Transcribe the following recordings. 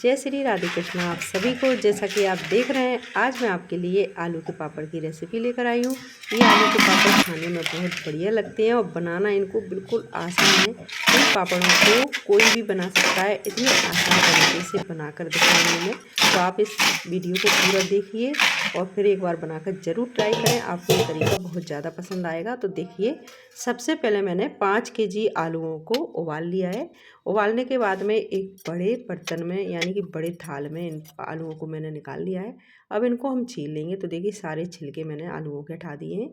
जय श्री राधे कृष्ण आप सभी को। जैसा कि आप देख रहे हैं, आज मैं आपके लिए आलू के पापड़ की रेसिपी लेकर आई हूँ। ये आलू के पापड़ खाने में बहुत बढ़िया लगते हैं और बनाना इनको बिल्कुल आसान है। इन पापड़ों को कोई भी बना सकता है, इतने आसान तरीके से बनाकर दिखाऊंगी मैं। तो आप इस वीडियो को पूरा देखिए और फिर एक बार बनाकर ज़रूर ट्राई करें। आपको ये तरीका बहुत ज़्यादा पसंद आएगा। तो देखिए, सबसे पहले मैंने 5 केजी आलूओं को उबाल लिया है। उबालने के बाद में एक बड़े बर्तन में यानी कि बड़े थाल में इन आलूओं को मैंने निकाल लिया है। अब इनको हम छील लेंगे। तो देखिए, सारे छिलके मैंने आलूओं के हटा दिए हैं।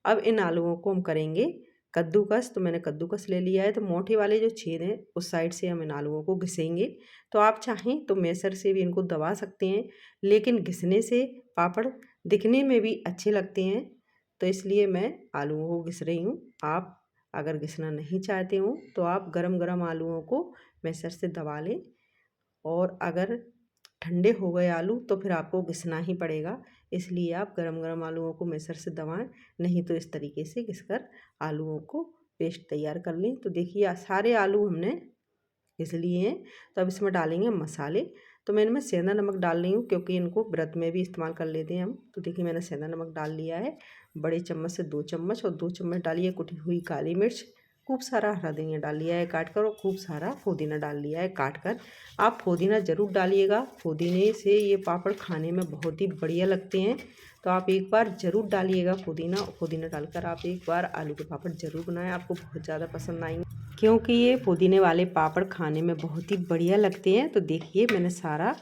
अब इन आलूओं को हम करेंगे कद्दूकस। तो मैंने कद्दूकस ले लिया है। तो मोटे वाले जो छेद हैं उस साइड से हम इन आलूओं को घिसेंगे। तो आप चाहें तो मैसर से भी इनको दबा सकते हैं, लेकिन घिसने से पापड़ दिखने में भी अच्छे लगते हैं। तो इसलिए मैं आलूओं को घिस रही हूँ। आप अगर घिसना नहीं चाहते हो तो आप गरम गरम आलूओं को मैसर से दबा लें, और अगर ठंडे हो गए आलू तो फिर आपको घिसना ही पड़ेगा। इसलिए आप गरम गरम आलूओं को मैसर से दबाएं, नहीं तो इस तरीके से घिसकर आलूओं को पेस्ट तैयार कर लें। तो देखिए, सारे आलू हमने घिस लिए हैं। तो अब इसमें डालेंगे मसाले। तो मैं इनमें सेंधा नमक डाल रही हूँ, क्योंकि इनको व्रत में भी इस्तेमाल कर लेते हैं हम। तो देखिए, मैंने सेंधा नमक डाल लिया है बड़े चम्मच से 2 चम्मच, और 2 चम्मच डालिए कुटी हुई काली मिर्च। खूब सारा हरा धनिया डाल लिया है काट कर, और खूब सारा पुदीना डाल लिया है काट कर। आप पुदीना ज़रूर डालिएगा, पुदीने से ये पापड़ खाने में बहुत ही बढ़िया लगते हैं। तो आप एक बार ज़रूर डालिएगा पुदीना। पुदीना डालकर आप एक बार आलू के पापड़ ज़रूर बनाएं, आपको बहुत ज़्यादा पसंद आएंगे, क्योंकि ये पुदीने वाले पापड़ खाने में बहुत ही बढ़िया लगते हैं। तो देखिए, मैंने सारा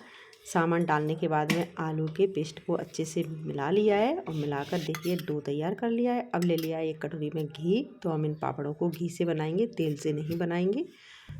सामान डालने के बाद में आलू के पेस्ट को अच्छे से मिला लिया है, और मिलाकर देखिए डो तैयार कर लिया है। अब ले लिया है एक कटोरी में घी। तो हम इन पापड़ों को घी से बनाएंगे, तेल से नहीं बनाएंगे।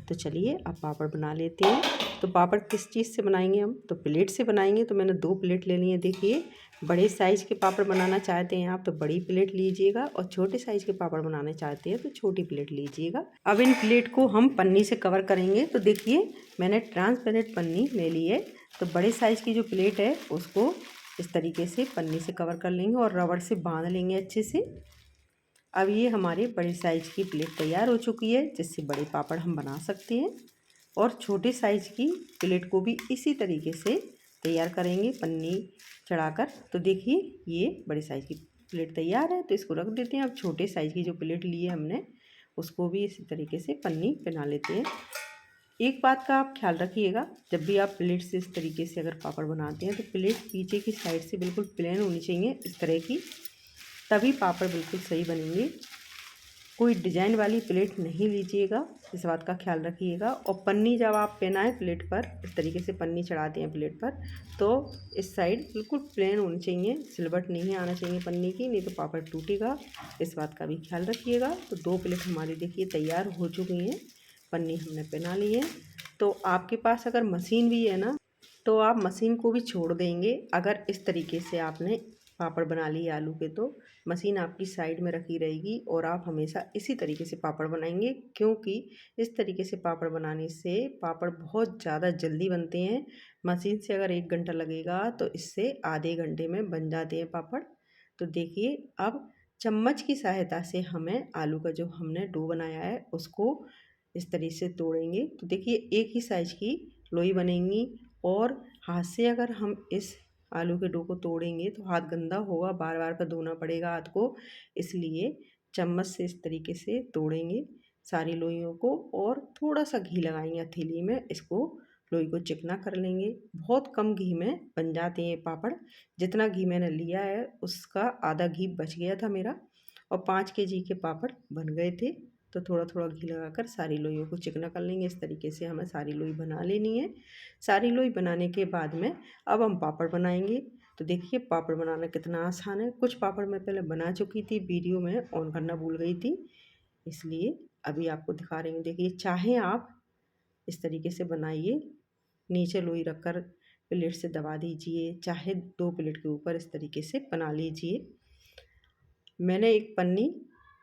तो चलिए अब पापड़ बना लेते हैं। तो पापड़ किस चीज़ से बनाएंगे हम? तो प्लेट से बनाएंगे। तो मैंने 2 प्लेट ले ली है। देखिए, बड़े साइज़ के पापड़ बनाना चाहते हैं आप तो बड़ी प्लेट लीजिएगा, और छोटे साइज़ के पापड़ बनाने चाहते हैं तो छोटी प्लेट लीजिएगा। अब इन प्लेट को हम पन्नी से कवर करेंगे। तो देखिए, मैंने ट्रांसपेरेंट पन्नी ले ली है। तो बड़े साइज़ की जो प्लेट है उसको इस तरीके से पन्नी से कवर कर लेंगे और रबड़ से बांध लेंगे अच्छे से। अब ये हमारे बड़े साइज़ की प्लेट तैयार हो चुकी है, जिससे बड़े पापड़ हम बना सकते हैं। और छोटे साइज़ की प्लेट को भी इसी तरीके से तैयार करेंगे पन्नी चढ़ाकर। तो देखिए, ये बड़े साइज़ की प्लेट तैयार है। तो इसको रख देते हैं। अब छोटे साइज़ की जो प्लेट ली है हमने, उसको भी इसी तरीके से पन्नी पहना लेते हैं। एक बात का आप ख्याल रखिएगा, जब भी आप प्लेट से इस तरीके से अगर पापड़ बनाते हैं तो प्लेट पीछे की साइड से बिल्कुल प्लेन होनी चाहिए, इस तरह की, तभी पापड़ बिल्कुल सही बनेंगे। कोई डिजाइन वाली प्लेट नहीं लीजिएगा, इस बात का ख्याल रखिएगा। और पन्नी जब आप पहनाएं प्लेट पर, इस तरीके से पन्नी चढ़ाते हैं प्लेट पर, तो इस साइड बिल्कुल प्लेन होनी चाहिए, सिलवट नहीं आना चाहिए पन्नी की, नहीं तो पापड़ टूटेगा। इस बात का भी ख्याल रखिएगा। तो 2 प्लेट हमारी देखिए तैयार हो चुकी हैं, पन्नी हमने पहना ली है। तो आपके पास अगर मशीन भी है ना, तो आप मशीन को भी छोड़ देंगे। अगर इस तरीके से आपने पापड़ बना लिए आलू के, तो मशीन आपकी साइड में रखी रहेगी और आप हमेशा इसी तरीके से पापड़ बनाएंगे, क्योंकि इस तरीके से पापड़ बनाने से पापड़ बहुत ज़्यादा जल्दी बनते हैं। मशीन से अगर 1 घंटा लगेगा तो इससे आधे घंटे में बन जाते हैं पापड़। तो देखिए, अब चम्मच की सहायता से हमें आलू का जो हमने डो बनाया है उसको इस तरीके से तोड़ेंगे। तो देखिए, एक ही साइज़ की लोई बनेंगी, और हाथ से अगर हम इस आलू के डो को तोड़ेंगे तो हाथ गंदा होगा, बार बार का धोना पड़ेगा हाथ को। इसलिए चम्मच से इस तरीके से तोड़ेंगे सारी लोइयों को, और थोड़ा सा घी लगाएंगे हथेली में, इसको लोई को चिकना कर लेंगे। बहुत कम घी में बन जाते हैं पापड़। जितना घी मैंने लिया है उसका आधा घी बच गया था मेरा, और 5 केजी के पापड़ बन गए थे। तो थोड़ा थोड़ा घी लगाकर सारी लोइयों को चिकना कर लेंगे। इस तरीके से हमें सारी लोई बना लेनी है। सारी लोई बनाने के बाद में अब हम पापड़ बनाएंगे। तो देखिए, पापड़ बनाना कितना आसान है। कुछ पापड़ मैं पहले बना चुकी थी, वीडियो में ऑन करना भूल गई थी, इसलिए अभी आपको दिखा रही हूँ। देखिए, चाहे आप इस तरीके से बनाइए, नीचे लोई रखकर प्लेट से दबा दीजिए, चाहे 2 प्लेट के ऊपर इस तरीके से बना लीजिए। मैंने एक पन्नी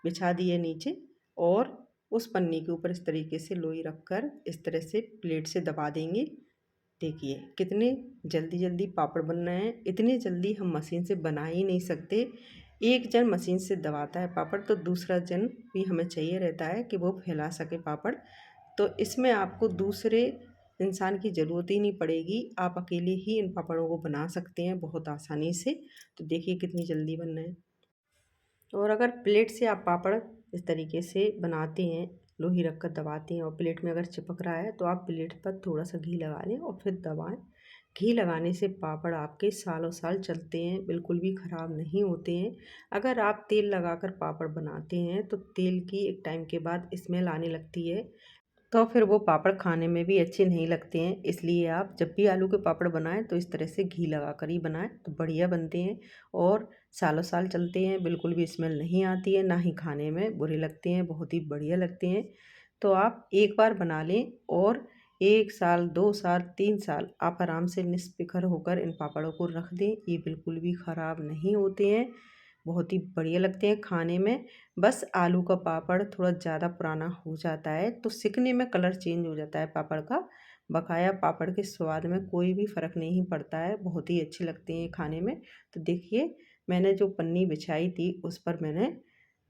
बिछा दी है नीचे, और उस पन्नी के ऊपर इस तरीके से लोई रखकर इस तरह से प्लेट से दबा देंगे। देखिए, कितने जल्दी जल्दी पापड़ बन रहे हैं। इतनी जल्दी हम मशीन से बना ही नहीं सकते। एक जन मशीन से दबाता है पापड़, तो दूसरा जन भी हमें चाहिए रहता है कि वो फैला सके पापड़। तो इसमें आपको दूसरे इंसान की ज़रूरत ही नहीं पड़ेगी, आप अकेले ही इन पापड़ों को बना सकते हैं बहुत आसानी से। तो देखिए कितनी जल्दी बन रहे हैं। और अगर प्लेट से आप पापड़ इस तरीके से बनाते हैं, लोही रख कर दबाते हैं और प्लेट में अगर चिपक रहा है तो आप प्लेट पर थोड़ा सा घी लगा लें और फिर दबाएं। घी लगाने से पापड़ आपके सालों साल चलते हैं, बिल्कुल भी ख़राब नहीं होते हैं। अगर आप तेल लगाकर पापड़ बनाते हैं तो तेल की एक टाइम के बाद स्मेल आने लगती है, तो फिर वो पापड़ खाने में भी अच्छे नहीं लगते हैं। इसलिए आप जब भी आलू के पापड़ बनाएं तो इस तरह से घी लगा कर ही बनाएं, तो बढ़िया बनते हैं और सालों साल चलते हैं, बिल्कुल भी स्मेल नहीं आती है, ना ही खाने में बुरे लगते हैं, बहुत ही बढ़िया लगते हैं। तो आप एक बार बना लें और 1 साल 2 साल 3 साल आप आराम से निष्फ़िक्र होकर इन पापड़ों को रख दें, ये बिल्कुल भी ख़राब नहीं होते हैं, बहुत ही बढ़िया लगते हैं खाने में। बस आलू का पापड़ थोड़ा ज़्यादा पुराना हो जाता है तो सिकने में कलर चेंज हो जाता है पापड़ का, बकाया पापड़ के स्वाद में कोई भी फ़र्क नहीं पड़ता है, बहुत ही अच्छे लगते हैं खाने में। तो देखिए मैंने जो पन्नी बिछाई थी उस पर मैंने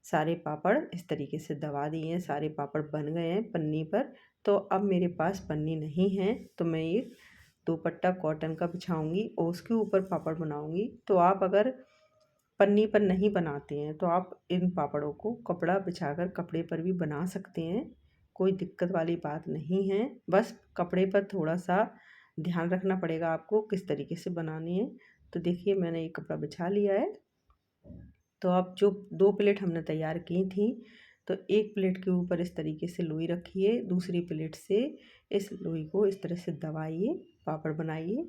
सारे पापड़ इस तरीके से दबा दिए हैं, सारे पापड़ बन गए हैं पन्नी पर। तो अब मेरे पास पन्नी नहीं है तो मैं ये दुपट्टा कॉटन का बिछाऊंगी और उसके ऊपर पापड़ बनाऊंगी। तो आप अगर पन्नी पर नहीं बनाते हैं तो आप इन पापड़ों को कपड़ा बिछाकर कपड़े पर भी बना सकते हैं, कोई दिक्कत वाली बात नहीं है। बस कपड़े पर थोड़ा सा ध्यान रखना पड़ेगा आपको किस तरीके से बनानी है। तो देखिए मैंने एक कपड़ा बिछा लिया है। तो अब जो 2 प्लेट हमने तैयार की थी, तो एक प्लेट के ऊपर इस तरीके से लोई रखिए, दूसरी प्लेट से इस लोई को इस तरह से दबाइए, पापड़ बनाइए।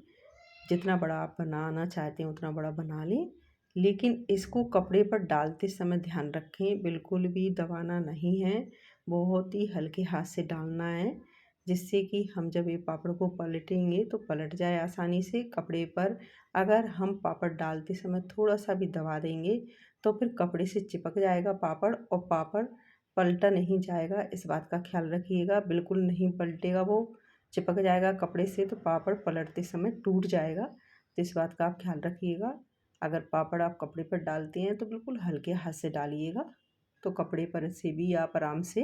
जितना बड़ा आप बनाना चाहते हैं उतना बड़ा बना लें, लेकिन इसको कपड़े पर डालते समय ध्यान रखें, बिल्कुल भी दबाना नहीं है, बहुत ही हल्के हाथ से डालना है, जिससे कि हम जब ये पापड़ को पलटेंगे तो पलट जाए आसानी से कपड़े पर। अगर हम पापड़ डालते समय थोड़ा सा भी दबा देंगे तो फिर कपड़े से चिपक जाएगा पापड़ और पापड़ पलटा नहीं जाएगा, इस बात का ख्याल रखिएगा। बिल्कुल नहीं पलटेगा, वो चिपक जाएगा कपड़े से तो पापड़ पलटते समय टूट जाएगा, तो इस बात का आप ख्याल रखिएगा। अगर पापड़ आप कपड़े पर डालते हैं तो बिल्कुल हल्के हाथ से डालिएगा, तो कपड़े पर से भी आप आराम से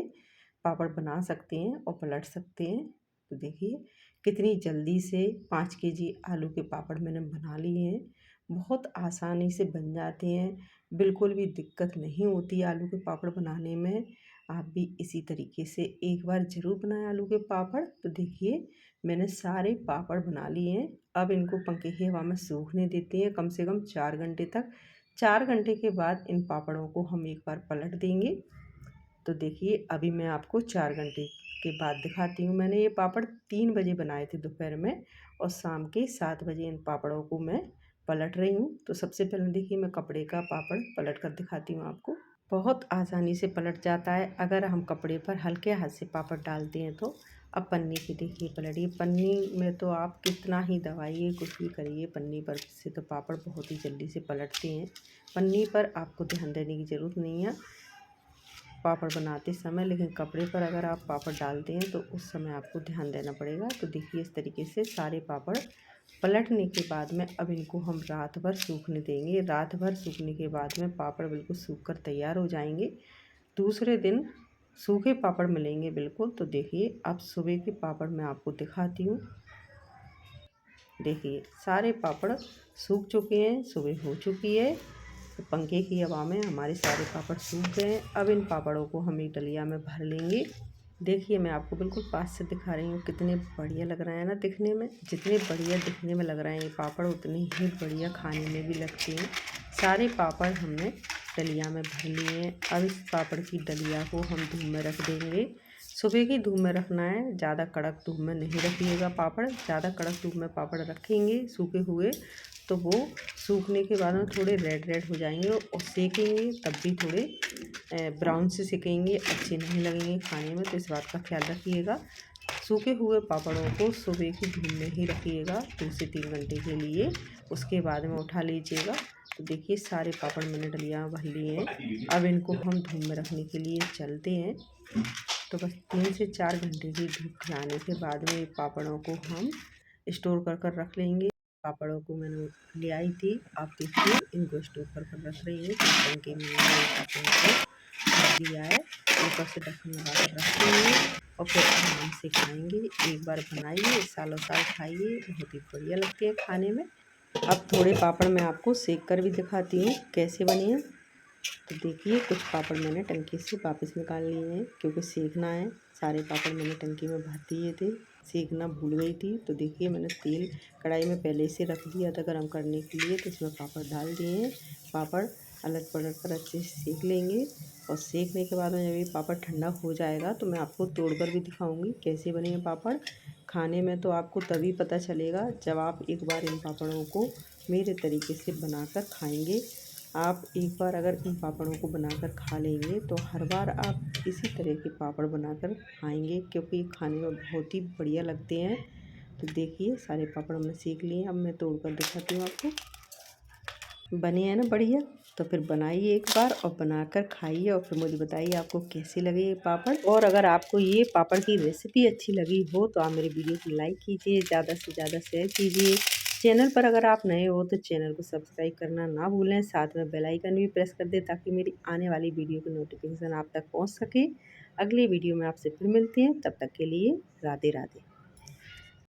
पापड़ बना सकते हैं और पलट सकते हैं। तो देखिए कितनी जल्दी से 5 केजी आलू के पापड़ मैंने बना लिए हैं, बहुत आसानी से बन जाते हैं, बिल्कुल भी दिक्कत नहीं होती आलू के पापड़ बनाने में। आप भी इसी तरीके से एक बार ज़रूर बनाएं आलू के पापड़। तो देखिए मैंने सारे पापड़ बना लिए हैं, अब इनको पंखे की हवा में सूखने देते हैं कम से कम 4 घंटे तक। 4 घंटे के बाद इन पापड़ों को हम एक बार पलट देंगे। तो देखिए अभी मैं आपको 4 घंटे के बाद दिखाती हूँ। मैंने ये पापड़ 3 बजे बनाए थे दोपहर में और शाम के 7 बजे इन पापड़ों को मैं पलट रही हूँ। तो सबसे पहले देखिए मैं कपड़े का पापड़ पलट कर दिखाती हूँ आपको। बहुत आसानी से पलट जाता है अगर हम कपड़े पर हल्के हाथ से पापड़ डालते हैं तो। अब पन्नी की देखिए पलटिए, पन्नी में तो आप कितना ही दबाइए कुछ भी करिए, पन्नी पर से तो पापड़ बहुत ही जल्दी से पलटते हैं। पन्नी पर आपको ध्यान देने की ज़रूरत नहीं है पापड़ बनाते समय, लेकिन कपड़े पर अगर आप पापड़ डालते हैं तो उस समय आपको ध्यान देना पड़ेगा। तो देखिए इस तरीके से सारे पापड़ पलटने के बाद में अब इनको हम रात भर सूखने देंगे। रात भर सूखने के बाद में पापड़ बिल्कुल सूख कर तैयार हो जाएंगे। दूसरे दिन सूखे पापड़ मिलेंगे बिल्कुल। तो देखिए अब सुबह के पापड़ मैं आपको दिखाती हूँ। देखिए सारे पापड़ सूख चुके हैं, सुबह हो चुकी है, तो पंखे की हवा में हमारे सारे पापड़ सूख गए हैं। अब इन पापड़ों को हम एक डलिया में भर लेंगे। देखिए मैं आपको बिल्कुल पास से दिखा रही हूँ, कितने बढ़िया लग रहे हैं ना दिखने में। जितने बढ़िया दिखने में लग रहे हैं ये पापड़ उतने ही बढ़िया खाने में भी लगते हैं। सारे पापड़ हमने डलिया में भर लिए हैं। अब इस पापड़ की डलिया को हम धूप में रख देंगे। सुबह की धूप में रखना है, ज़्यादा कड़क धूप में नहीं रखिएगा पापड़। ज़्यादा कड़क धूप में पापड़ रखेंगे सूखे हुए तो वो सूखने के बाद में थोड़े रेड रेड हो जाएंगे और सेकेंगे तब भी थोड़े ब्राउन से सेकेंगे, अच्छे नहीं लगेंगे खाने में, तो इस बात का ख्याल रखिएगा। सूखे हुए पापड़ों को सुबह की धूप में ही रखिएगा 2 से 3 घंटे के लिए, उसके बाद में उठा लीजिएगा। तो देखिए सारे पापड़ मैंने डलिया भर लिए हैं। अब इनको हम धूप में रखने के लिए चलते हैं। तो बस 3 से 4 घंटे की धूप खिलाने के बाद में पापड़ों को हम स्टोर कर रख लेंगे। पापड़ों को मैंने ले आई थी, आप देखिए इनको स्टोर कर रख रही हूँ। पंखे में पापड़ों को रख दिया है, ऊपर से ढक्कन लगा कर रख रही हूँ। और फिर आराम से खाएंगे। एक बार बनाइए, सालों साल खाइए, बहुत ही बढ़िया लगते हैं खाने में। अब थोड़े पापड़ मैं आपको सेक कर भी दिखाती हूँ कैसे बने हैं। तो देखिए कुछ पापड़ मैंने टंकी से वापस निकाल लिए हैं, क्योंकि सेकना है। सारे पापड़ मैंने टंकी में भर दिए थे, सेकना भूल गई थी। तो देखिए मैंने तेल कढ़ाई में पहले से रख दिया था गर्म करने के लिए, तो इसमें पापड़ डाल दिए हैं। पापड़ अलग पलट कर अच्छे से सेक लेंगे, और सेकने के बाद में जब ये पापड़ ठंडा हो जाएगा तो मैं आपको तोड़कर भी दिखाऊंगी कैसे बने हैं पापड़। खाने में तो आपको तभी पता चलेगा जब आप एक बार इन पापड़ों को मेरे तरीके से बनाकर खाएंगे। आप एक बार अगर इन पापड़ों को बनाकर खा लेंगे तो हर बार आप इसी तरह के पापड़ बनाकर खाएंगे, क्योंकि खाने में बहुत ही बढ़िया लगते हैं। तो देखिए सारे पापड़ हमने सेक लिए, अब मैं तोड़कर दिखाती हूँ आपको। बने हैं ना बढ़िया। तो फिर बनाइए एक बार और बनाकर खाइए, और फिर मुझे बताइए आपको कैसे लगे ये पापड़। और अगर आपको ये पापड़ की रेसिपी अच्छी लगी हो तो आप मेरे वीडियो को लाइक कीजिए, ज़्यादा से ज़्यादा शेयर कीजिए। चैनल पर अगर आप नए हो तो चैनल को सब्सक्राइब करना ना भूलें, साथ में बेल आइकन भी प्रेस कर दें ताकि मेरी आने वाली वीडियो की नोटिफिकेशन आप तक पहुंच सके। अगली वीडियो में आपसे फिर मिलते हैं, तब तक के लिए राधे राधे।